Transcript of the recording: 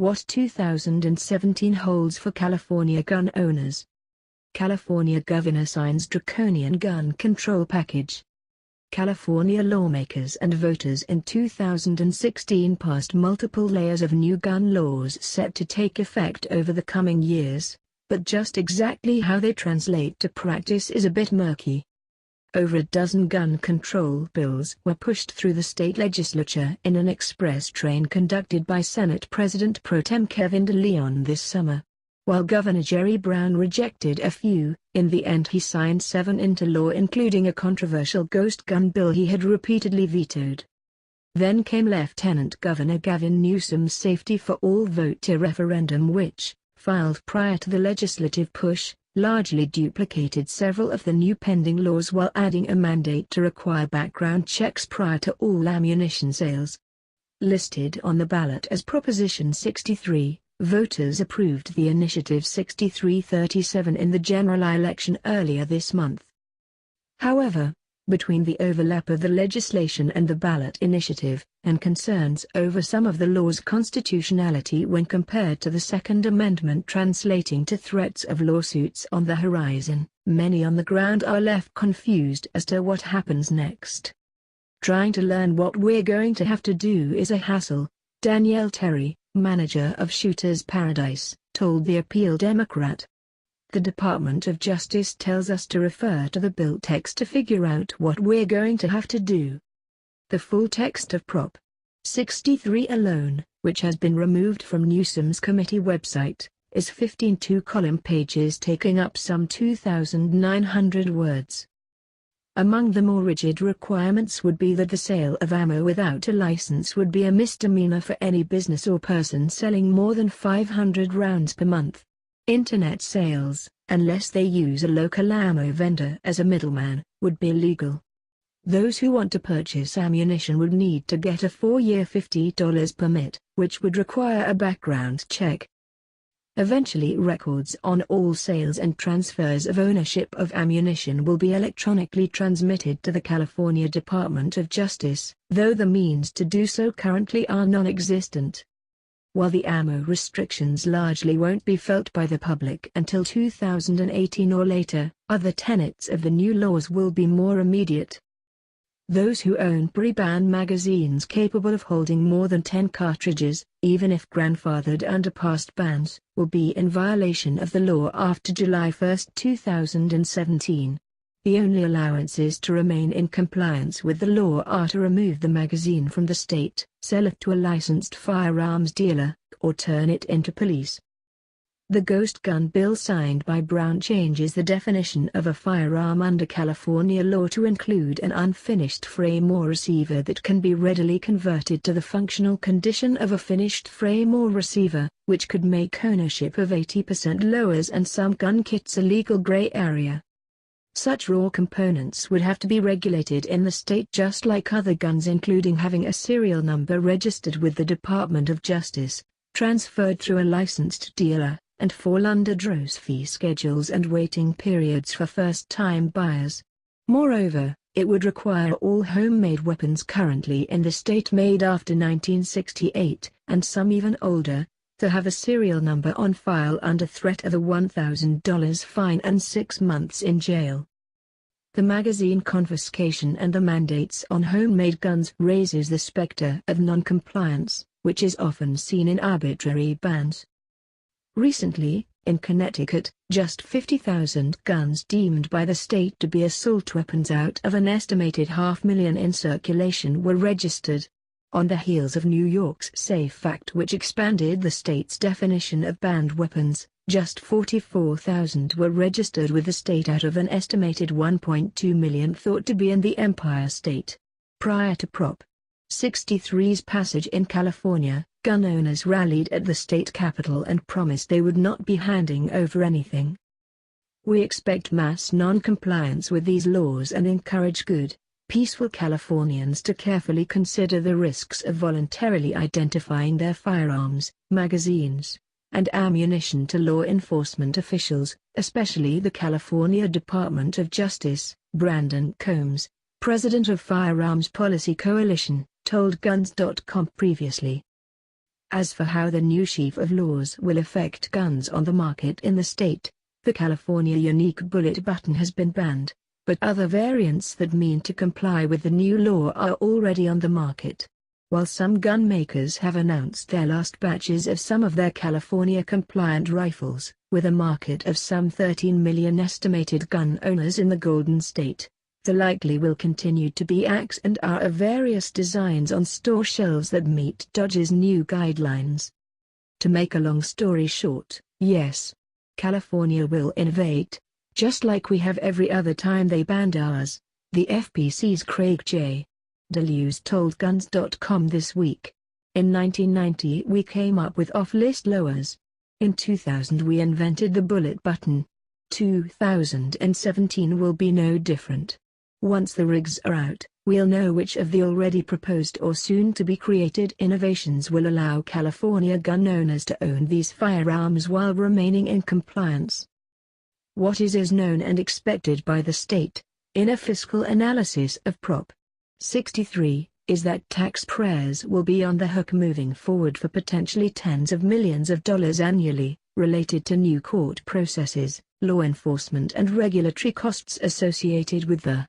What 2017 holds for California gun owners. California governor signs draconian gun control package. California lawmakers and voters in 2016 passed multiple layers of new gun laws set to take effect over the coming years, but just exactly how they translate to practice is a bit murky. Over a dozen gun control bills were pushed through the state legislature in an express train conducted by Senate President Pro Tem Kevin De Leon this summer. While Governor Jerry Brown rejected a few, in the end he signed 7 into law, including a controversial ghost gun bill he had repeatedly vetoed. Then came Lieutenant Governor Gavin Newsom's Safety for All vote referendum, which, filed prior to the legislative push, largely duplicated several of the new pending laws while adding a mandate to require background checks prior to all ammunition sales. Listed on the ballot as Proposition 63, voters approved the initiative 6337 in the general election earlier this month. However, between the overlap of the legislation and the ballot initiative, and concerns over some of the law's constitutionality when compared to the Second Amendment translating to threats of lawsuits on the horizon, many on the ground are left confused as to what happens next. Trying to learn what we're going to have to do is a hassle, Danielle Terry, manager of Shooters Paradise, told the Appeal Democrat. The Department of Justice tells us to refer to the bill text to figure out what we're going to have to do. The full text of Prop. 63 alone, which has been removed from Newsom's committee website, is 15 two-column pages taking up some 2,900 words. Among the more rigid requirements would be that the sale of ammo without a license would be a misdemeanor for any business or person selling more than 500 rounds per month. Internet sales, unless they use a local ammo vendor as a middleman, would be illegal. Those who want to purchase ammunition would need to get a 4-year $50 permit, which would require a background check. Eventually, records on all sales and transfers of ownership of ammunition will be electronically transmitted to the California Department of Justice, though the means to do so currently are non-existent. While the ammo restrictions largely won't be felt by the public until 2018 or later, other tenets of the new laws will be more immediate. Those who own pre-ban magazines capable of holding more than 10 cartridges, even if grandfathered under past bans, will be in violation of the law after July 1, 2017. The only allowances to remain in compliance with the law are to remove the magazine from the state, sell it to a licensed firearms dealer, or turn it into police. The ghost gun bill signed by Brown changes the definition of a firearm under California law to include an unfinished frame or receiver that can be readily converted to the functional condition of a finished frame or receiver, which could make ownership of 80% lowers and some gun kits a legal gray area. Such raw components would have to be regulated in the state just like other guns, including having a serial number registered with the Department of Justice, transferred through a licensed dealer, and fall under DROS fee schedules and waiting periods for first-time buyers. Moreover, it would require all homemade weapons currently in the state made after 1968, and some even older, to have a serial number on file under threat of a $1,000 fine and 6 months in jail. The magazine confiscation and the mandates on homemade guns raises the specter of non-compliance, which is often seen in arbitrary bans. Recently, in Connecticut, just 50,000 guns deemed by the state to be assault weapons out of an estimated 500,000 in circulation were registered. On the heels of New York's SAFE Act, which expanded the state's definition of banned weapons, just 44,000 were registered with the state out of an estimated 1.2 million thought to be in the Empire State. Prior to Prop. 63's passage in California, gun owners rallied at the state capitol and promised they would not be handing over anything. "We expect mass non-compliance with these laws and encourage good, peaceful Californians to carefully consider the risks of voluntarily identifying their firearms, magazines, and ammunition to law enforcement officials, especially the California Department of Justice," Brandon Combs, president of Firearms Policy Coalition, told Guns.com previously. As for how the new sheaf of laws will affect guns on the market in the state, the California unique bullet button has been banned, but other variants that mean to comply with the new law are already on the market. While some gun makers have announced their last batches of some of their California-compliant rifles, with a market of some 13 million estimated gun owners in the Golden State, there likely will continue to be X and R of various designs on store shelves that meet Dodge's new guidelines. To make a long story short, yes, California will innovate, just like we have every other time they banned ours, the FPC's Craig J. Deleuze told Guns.com this week. In 1990 we came up with off-list lowers. In 2000 we invented the bullet button. 2017 will be no different. Once the rigs are out, we'll know which of the already proposed or soon-to-be created innovations will allow California gun owners to own these firearms while remaining in compliance. What is known and expected by the state, in a fiscal analysis of Prop. 63, is that taxpayers will be on the hook moving forward for potentially tens of millions of dollars annually, related to new court processes, law enforcement and regulatory costs associated with the